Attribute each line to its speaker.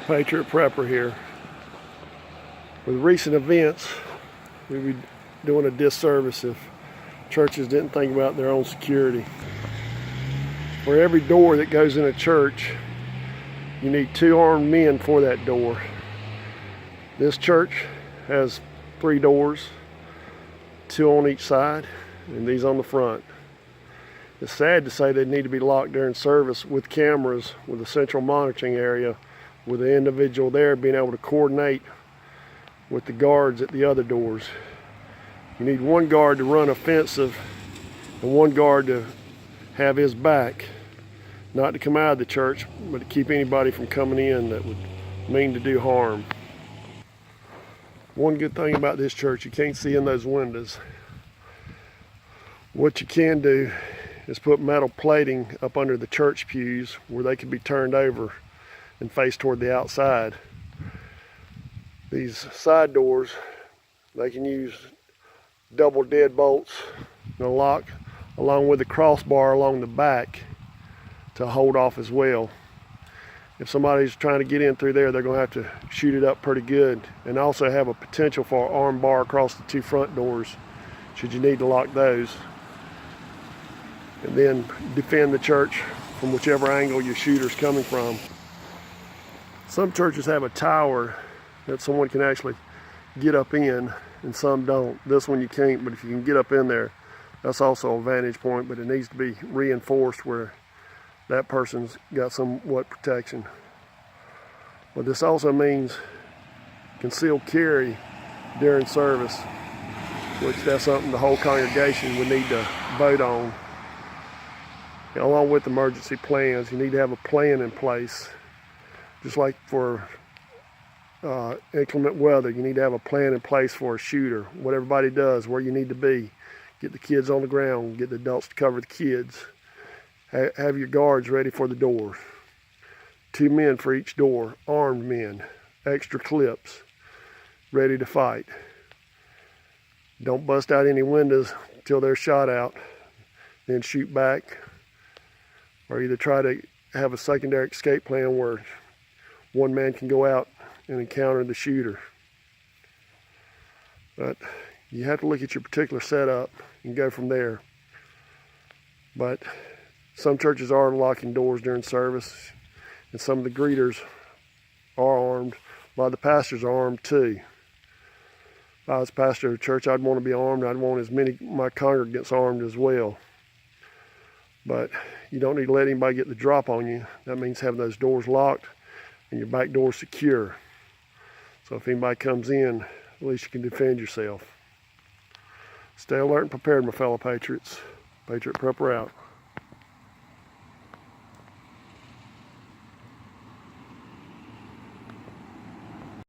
Speaker 1: Patriot Prepper here. With recent events, we'd be doing a disservice if churches didn't think about their own security. For every door that goes in a church, you need 2 armed men for that door. This church has 3 doors, 2 on each side, and these on the front. It's sad to say they need to be locked during service with cameras, with a central monitoring area, with the individual there being able to coordinate with the guards at the other doors. You need 1 guard to run offensive and 1 guard to have his back, not to come out of the church, but to keep anybody from coming in that would mean to do harm. One good thing about this church, you can't see in those windows. What you can do is put metal plating up under the church pews where they can be turned over and face toward the outside. These side doors, they can use double deadbolts and a lock along with the crossbar along the back to hold off as well. If somebody's trying to get in through there, they're going to have to shoot it up pretty good, and also have a potential for an arm bar across the 2 front doors should you need to lock those. And then defend the church from whichever angle your shooter's coming from. Some churches have a tower that someone can actually get up in, and some don't. This one you can't, but if you can get up in there, that's also a vantage point, but it needs to be reinforced where that person's got somewhat protection. But this also means concealed carry during service, which that's something the whole congregation would need to vote on. Along with emergency plans, you need to have a plan in place. Just like for inclement weather, you need to have a plan in place for a shooter. What everybody does, where you need to be. Get the kids on the ground, get the adults to cover the kids. Have your guards ready for the doors. 2 men for each door, armed men, extra clips, ready to fight. Don't bust out any windows until they're shot out, then shoot back. Or either try to have a secondary escape plan where 1 man can go out and encounter the shooter. But you have to look at your particular setup and go from there. But some churches are locking doors during service, and some of the greeters are armed. A lot of the pastors are armed too. If I was pastor of a church, I'd want to be armed. I'd want as many of my congregants armed as well. But you don't need to let anybody get the drop on you. That means having those doors locked and your back door secure. So if anybody comes in, at least you can defend yourself. Stay alert and prepared, my fellow patriots. Patriot Prepper out.